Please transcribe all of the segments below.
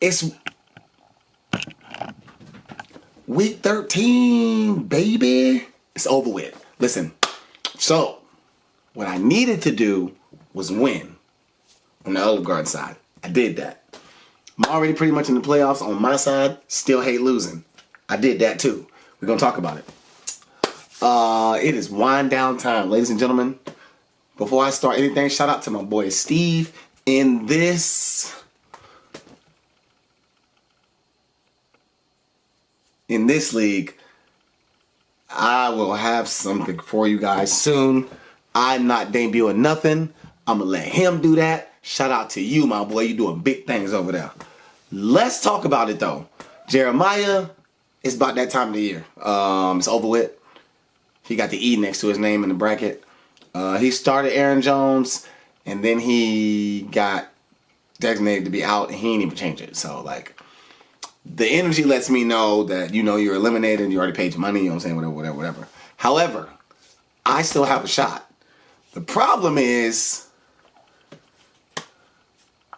It's week 13, baby. It's over with. Listen, so what I needed to do was win on the Olive Garden side. I did that. I'm already pretty much in the playoffs on my side. Still hate losing. I did that too. We're going to talk about it. It is wind down time, ladies and gentlemen. Before I start anything, shout out to my boy Steve. In this league, I will have something for you guys soon. I'm not debuting nothing. I'm going to let him do that. Shout out to you, my boy. You doing big things over there. Let's talk about it, though. Jeremiah, it's about that time of the year. It's over with. He got the E next to his name in the bracket. He started Aaron Jones, and then he got designated to be out, and he didn't even change it. So, like, the energy lets me know that, you know, you're eliminated, you already paid your money, you know what I'm saying, whatever. However, I still have a shot. The problem is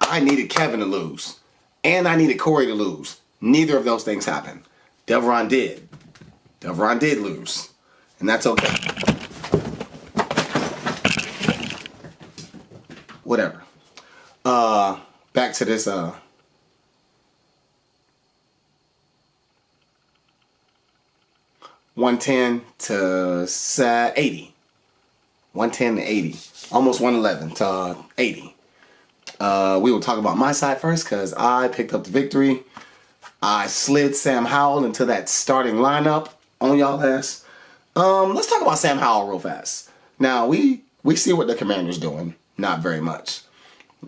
I needed Kevin to lose, and I needed Corey to lose. Neither of those things happened. Devron did. Devron did lose, and that's okay. Whatever. Back to this 110 to 80. 110 to 80. Almost 111 to 80. We will talk about my side first because I picked up the victory. I slid Sam Howell into that starting lineup on y'all ass. Let's talk about Sam Howell real fast. Now, we see what the Commander's doing. Not very much.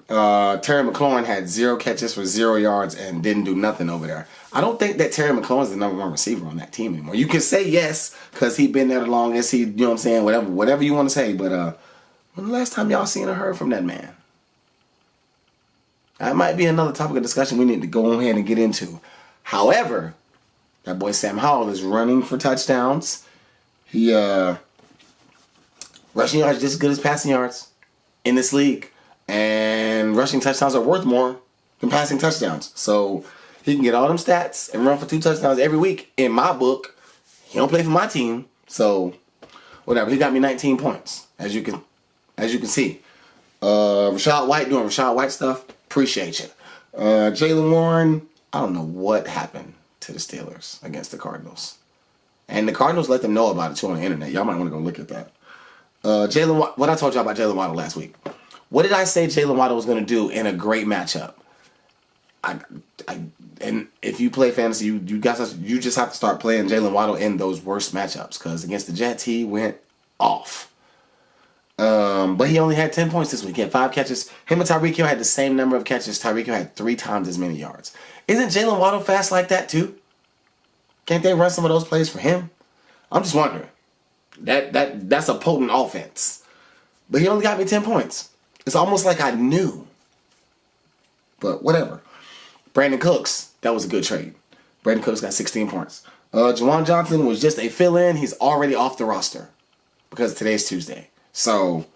Terry McLaurin had 0 catches for 0 yards and didn't do nothing over there. I don't think that Terry McLaurin's the number 1 receiver on that team anymore. You can say yes because he's been there the longest. He, you know what I'm saying, whatever you want to say. But when the last time y'all seen or heard from that man? That might be another topic of discussion we need to go ahead and get into. However, that boy Sam Howell is running for touchdowns. He rushing yards just as good as passing yards in this league. And rushing touchdowns are worth more than passing touchdowns. So he can get all them stats and run for 2 touchdowns every week. In my book, he don't play for my team. So whatever. He got me 19 points, as you can see. Rashad White doing Rashad White stuff. Appreciate you. Jaylen Warren, I don't know what happened to the Steelers against the Cardinals. And the Cardinals let them know about it too on the internet. Y'all might want to go look at that. What I told y'all about Jaylen Waddle last week. What did I say Jaylen Waddle was going to do in a great matchup? And if you play fantasy, you just have to start playing Jaylen Waddle in those worst matchups. Because against the Jets, he went off. But he only had 10 points this week. He had 5 catches. Him and Tyreek Hill had the same number of catches. Tyreek Hill had 3 times as many yards. Isn't Jaylen Waddle fast like that too? Can't they run some of those plays for him? I'm just wondering. That's a potent offense. But he only got me 10 points. It's almost like I knew. But whatever. Brandon Cooks, that was a good trade. Brandon Cooks got 16 points. Juwan Johnson was just a fill-in. He's already off the roster because today's Tuesday. So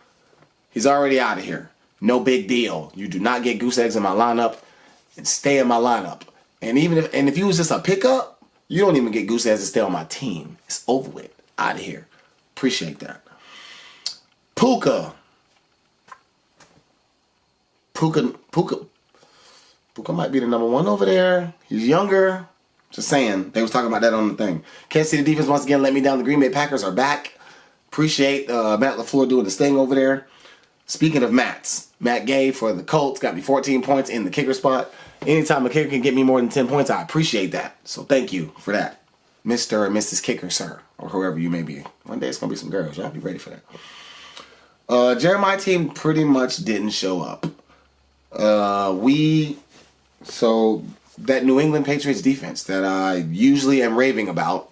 he's already out of here. No big deal. You do not get goose eggs in my lineup and stay in my lineup. And if you was just a pickup, you don't even get goose eggs to stay on my team. It's over with. Out of here. Appreciate that. Puka might be the number 1 over there. He's younger. Just saying. They was talking about that on the thing. Kansas City defense once again let me down. The Green Bay Packers are back. Appreciate Matt LaFleur doing this thing over there. Speaking of Matt Gay for the Colts got me 14 points in the kicker spot. Anytime a kicker can get me more than 10 points, I appreciate that. So thank you for that, Mr. or Mrs. Kicker, sir, or whoever you may be. One day it's going to be some girls. Y'all be ready for that. Jeremiah team pretty much didn't show up. So that New England Patriots defense that I usually am raving about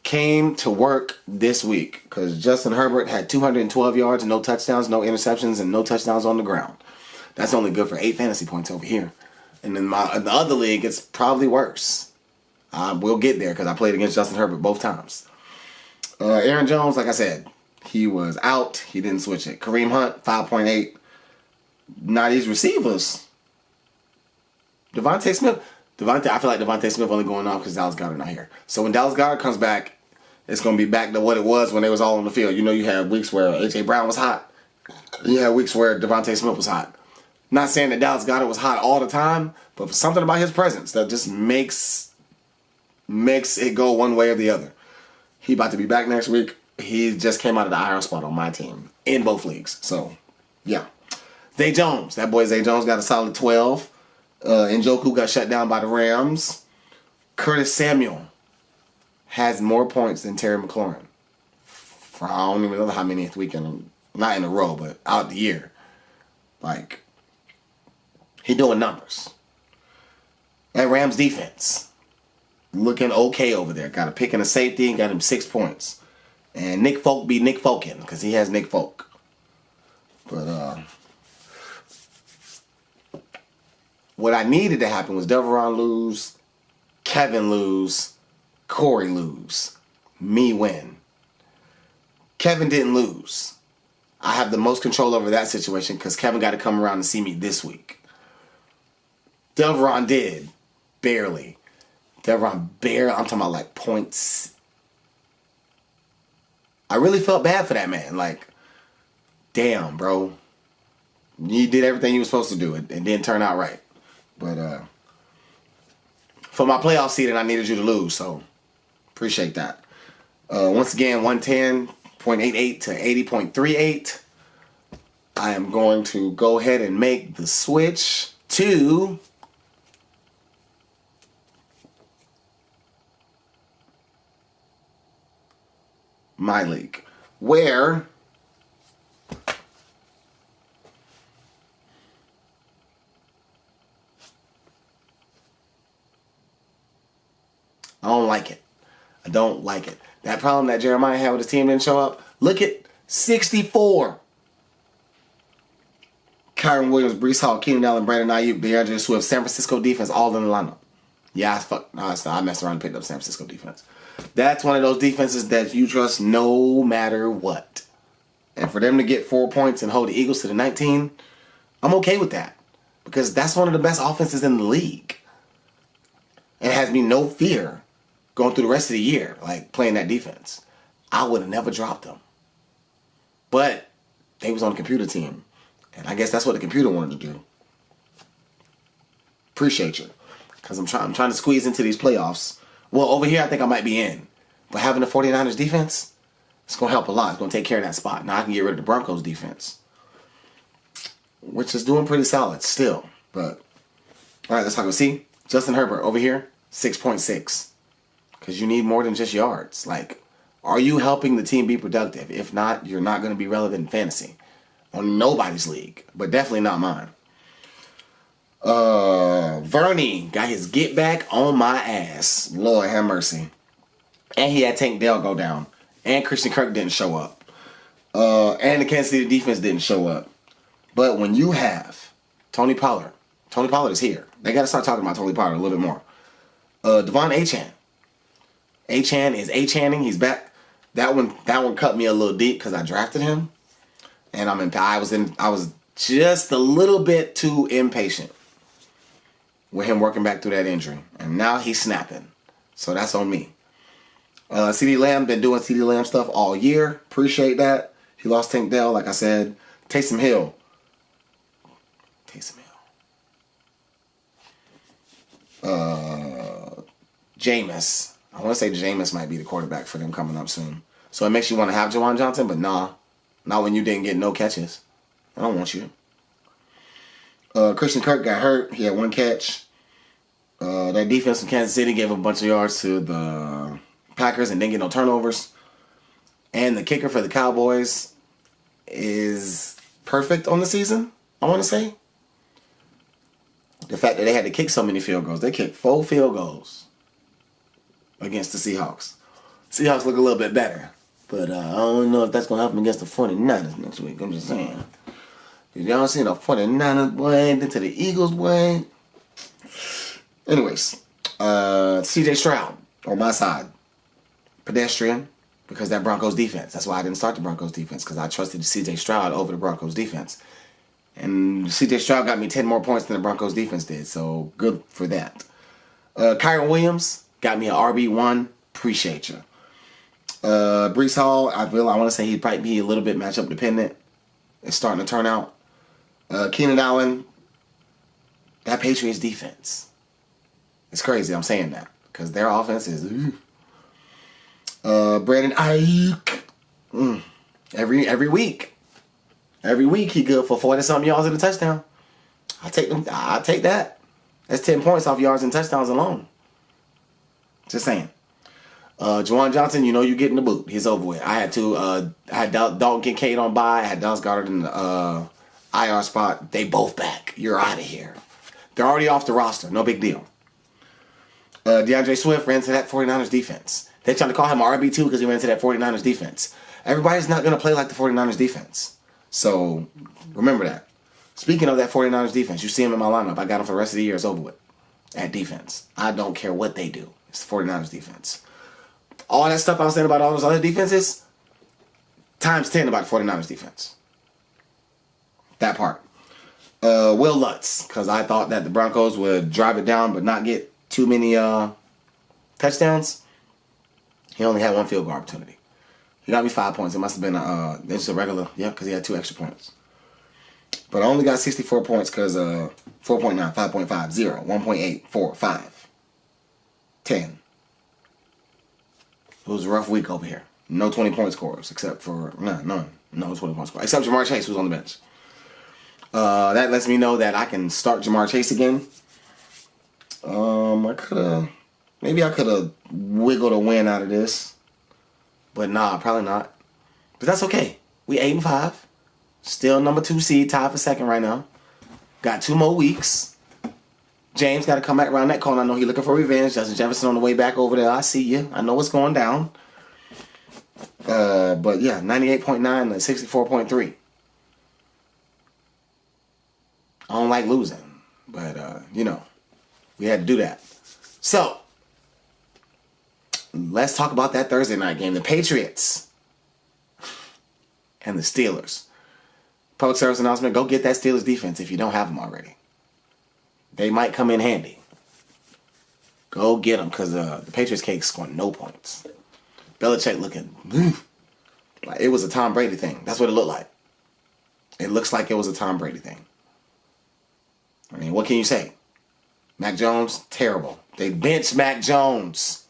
came to work this week because Justin Herbert had 212 yards and no touchdowns, no interceptions, and no touchdowns on the ground. That's only good for 8 fantasy points over here. And in the other league, it's probably worse. We'll get there because I played against Justin Herbert both times. Aaron Jones, like I said, he was out. He didn't switch it. Kareem Hunt, 5.8. Now these receivers, Devontae Smith. I feel like Devontae Smith only going off because Dallas Goedert not here. So when Dallas Goedert comes back, it's going to be back to what it was when they was all on the field. You know, you had weeks where A.J. Brown was hot. You had weeks where Devontae Smith was hot. Not saying that Dallas Goedert was hot all the time, but for something about his presence that just makes it go one way or the other. He about to be back next week. He just came out of the IR spot on my team in both leagues. So, yeah. Zay Jones. That boy Zay Jones got a solid 12. Njoku got shut down by the Rams. Curtis Samuel has more points than Terry McLaurin. For I don't even know how many weekend. Not in a row, but out the year. Like, he doing numbers. That Rams defense looking okay over there. Got a pick and a safety and got him 6 points. And Nick Folk be Nick Folkin because he has Nick Folk. But what I needed to happen was Deveron lose, Kevin lose, Corey lose, me win. Kevin didn't lose. I have the most control over that situation because Kevin got to come around and see me this week. Deveron did. Barely. I'm talking about like points. I really felt bad for that man. Like, damn, bro. You did everything you were supposed to do. It didn't turn out right. But for my playoff seeding, I needed you to lose. So, appreciate that. Once again, 110.88 to 80.38. I am going to go ahead and make the switch to my league, where I don't like it. I don't like it. That problem that Jeremiah had with his team didn't show up. Look at 64. Kyron Williams, Breece Hall, Keenan Allen, Brandon Ayuk, DeAndre Swift, San Francisco defense, all in the lineup. Yeah, I messed around and picked up San Francisco defense. That's one of those defenses that you trust no matter what. And for them to get 4 points and hold the Eagles to the 19, I'm okay with that. Because that's one of the best offenses in the league. It has me no fear going through the rest of the year, like playing that defense. I would have never dropped them. But they was on the computer team. And I guess that's what the computer wanted to do. Appreciate you. Because I'm trying to squeeze into these playoffs. Well, over here I think I might be in. But having the 49ers defense, it's going to help a lot. It's going to take care of that spot. Now I can get rid of the Broncos defense. Which is doing pretty solid still. But, all right, let's talk. See, Justin Herbert over here, 6.6. Because you need more than just yards. Like, are you helping the team be productive? If not, you're not going to be relevant in fantasy. On nobody's league. But definitely not mine. Vernie got his get back on my ass. Lord have mercy. And he had Tank Dell go down. And Christian Kirk didn't show up. And the Kansas City defense didn't show up. But when you have Tony Pollard is here. They got to start talking about Tony Pollard a little bit more. Devon Achane. Achane is Achaning. He's back. That one cut me a little deep because I drafted him. And I was just a little bit too impatient with him working back through that injury. And now he's snapping. So that's on me. CeeDee Lamb, been doing CeeDee Lamb stuff all year. Appreciate that. He lost Tank Dell, like I said. Taysom Hill. Jameis. I want to say Jameis might be the quarterback for them coming up soon. So it makes you want to have Jawan Johnson, but nah. Not when you didn't get no catches. I don't want you. Christian Kirk got hurt. He had 1 catch. That defense from Kansas City gave a bunch of yards to the Packers and didn't get no turnovers. And the kicker for the Cowboys is perfect on the season, I want to say. The fact that they had to kick so many field goals. They kicked 4 field goals against the Seahawks. Seahawks look a little bit better. But I don't know if that's going to happen against the 49ers next week. I'm just saying. If y'all seen the 49ers, boy, into the Eagles, boy. Anyways, CJ Stroud on my side. Pedestrian, because that Broncos defense. That's why I didn't start the Broncos defense, because I trusted CJ Stroud over the Broncos defense. And C.J. Stroud got me 10 more points than the Broncos defense did, so good for that. Kyron Williams got me an RB1. Appreciate you. Breece Hall, I want to say he'd probably be a little bit matchup dependent. It's starting to turn out. Keenan Allen, that Patriots defense. It's crazy I'm saying that because their offense is. Brandon Ayuk. Every week. Every week he good for 40-something yards and a touchdown. I take that. That's 10 points off yards and touchdowns alone. Just saying. Juwan Johnson, you know you're getting the boot. He's over with. I had Dalton Kincaid on bye. I had Dallas Goedert in the IR spot. They both back. You're out of here. They're already off the roster. No big deal. DeAndre Swift ran to that 49ers defense. They tried to call him RB2 because he ran to that 49ers defense. Everybody's not going to play like the 49ers defense. So, remember that. Speaking of that 49ers defense, you see him in my lineup. I got him for the rest of the year. It's over with. At defense. I don't care what they do. It's the 49ers defense. All that stuff I was saying about all those other defenses, times 10 about the 49ers defense. That part. Will Lutz, because I thought that the Broncos would drive it down but not get too many touchdowns. He only had one field goal opportunity. He got me 5 points. It must have been just a regular, because he had 2 extra points. But I only got 64 points because 4.9, 5.5, 0, 1.8, 4, 5, 10. It was a rough week over here. No 20-point scores except for, none. No 20-point scores. Except Jamar Chase, who's on the bench. That lets me know that I can start Jamar Chase again. Maybe I could have wiggled a win out of this. But nah, probably not. But that's okay. We 8-5. Still number 2 seed, tied for second right now. Got 2 more weeks. James got to come back around that corner. I know he's looking for revenge. Justin Jefferson on the way back over there. I see you. I know what's going down. But yeah, 98.9 to 64.3. I don't like losing. But, we had to do that. So, let's talk about that Thursday night game. The Patriots and the Steelers. Public service announcement, go get that Steelers defense if you don't have them already. They might come in handy. Go get them because the Patriots can't score no points. Belichick looking like it was a Tom Brady thing. That's what it looked like. It looks like it was a Tom Brady thing. I mean, what can you say? Mac Jones, terrible. They benched Mac Jones.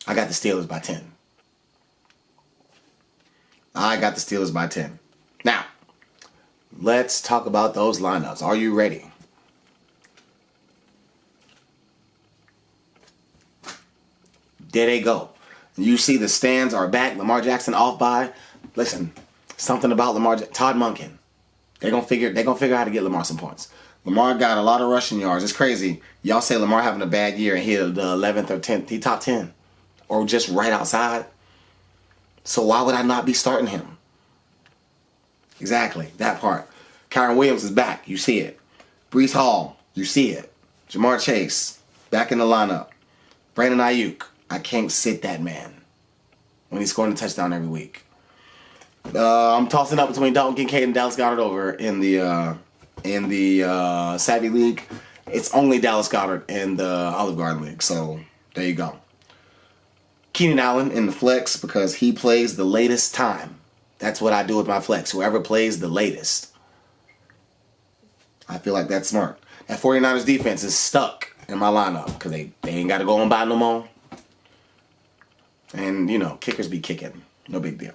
I got the Steelers by 10. I got the Steelers by 10. Now, let's talk about those lineups. Are you ready? There they go. You see the stands are back. Lamar Jackson off by. Listen, something about Todd Monken. They're gonna figure out how to get Lamar some points. Lamar got a lot of rushing yards. It's crazy. Y'all say Lamar having a bad year and he the 11th or 10th. He top 10. Or just right outside. So why would I not be starting him? Exactly, that part. Kyron Williams is back. You see it. Breece Hall. You see it. Jamar Chase. Back in the lineup. Brandon Ayuk. I can't sit that man when he's scoring a touchdown every week. I'm tossing up between Dalton Kincaid and Dallas Goedert over in the Savvy League. It's only Dallas Goedert in the Olive Garden League. So there you go. Keenan Allen in the flex because he plays the latest time. That's what I do with my flex. Whoever plays the latest. I feel like that's smart. That 49ers defense is stuck in my lineup because they ain't got to go and buy no more. And, kickers be kicking. No big deal.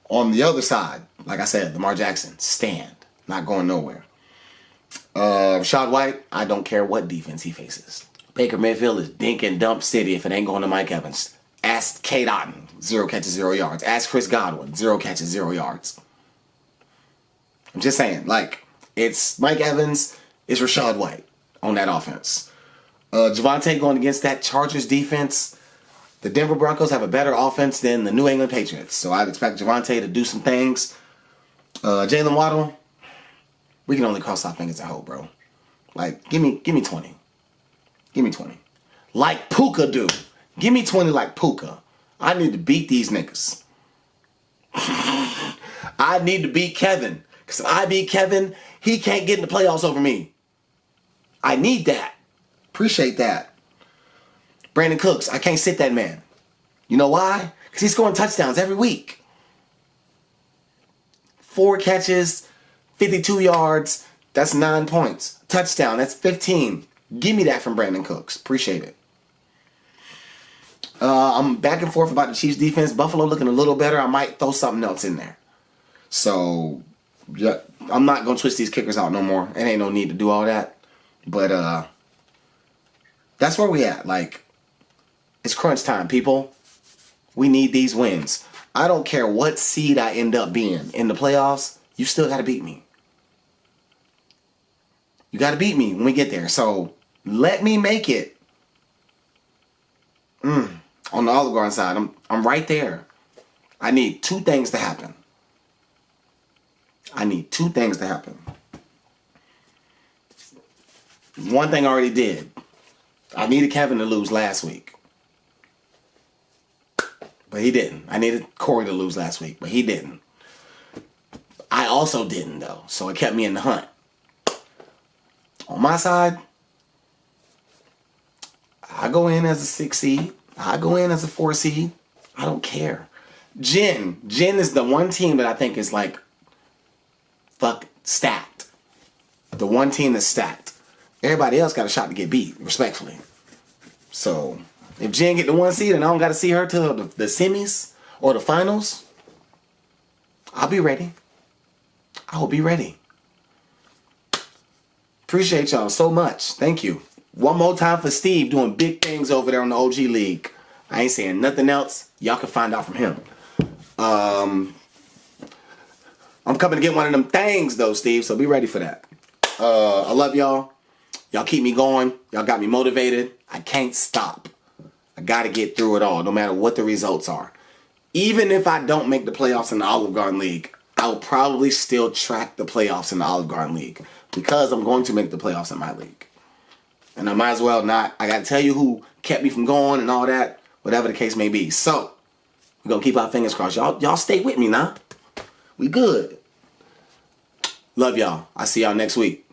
On the other side, like I said, Lamar Jackson, stand. Not going nowhere. Rachaad White, I don't care what defense he faces. Baker Mayfield is dink and dump city if it ain't going to Mike Evans. Ask Cade Otton, 0 catches, 0 yards. Ask Chris Godwin, 0 catches, 0 yards. I'm just saying, it's Mike Evans, it's Rachaad White on that offense. Javonte going against that Chargers defense. The Denver Broncos have a better offense than the New England Patriots. So I'd expect Javonte to do some things. Jalen Waddle, we can only cross our fingers and hope, bro. Give me 20. Give me 20. Like Puka do. Give me 20 like Puka. I need to beat these niggas. I need to beat Kevin. Because if I beat Kevin, he can't get in the playoffs over me. I need that. Appreciate that. Brandon Cooks, I can't sit that man. You know why? Because he's scoring touchdowns every week. 4 catches, 52 yards, that's 9 points. Touchdown, that's 15. Give me that from Brandon Cooks. Appreciate it. I'm back and forth about the Chiefs defense. Buffalo looking a little better. I might throw something else in there. So, yeah, I'm not going to twist these kickers out no more. It ain't no need to do all that. But that's where we at. Like, it's crunch time, people. We need these wins. I don't care what seed I end up being in the playoffs. You still got to beat me. You got to beat me when we get there. So, let me make it. On the Olive Garden side, I'm right there. I need 2 things to happen. I need 2 things to happen. One thing I already did. I needed Kevin to lose last week. But he didn't. I needed Corey to lose last week, but he didn't. I also didn't, though. So it kept me in the hunt. On my side, I go in as a 6 seed. I go in as a 4 seed. I don't care. Jen is the one team that I think is like stacked. The one team that's stacked. Everybody else got a shot to get beat, respectfully. So if Jen get the 1 seed and I don't got to see her till the semis or the finals, I'll be ready. I will be ready. Appreciate y'all so much. Thank you. One more time for Steve doing big things over there on the OG League. I ain't saying nothing else. Y'all can find out from him. I'm coming to get one of them things though, Steve, so be ready for that. I love y'all. Y'all keep me going. Y'all got me motivated. I can't stop. I got to get through it all, no matter what the results are. Even if I don't make the playoffs in the Olive Garden League, I'll probably still track the playoffs in the Olive Garden League because I'm going to make the playoffs in my league. And I might as well not. I got to tell you who kept me from going and all that, whatever the case may be. So, we're going to keep our fingers crossed. Y'all stay with me now. We good. Love y'all. I'll see y'all next week.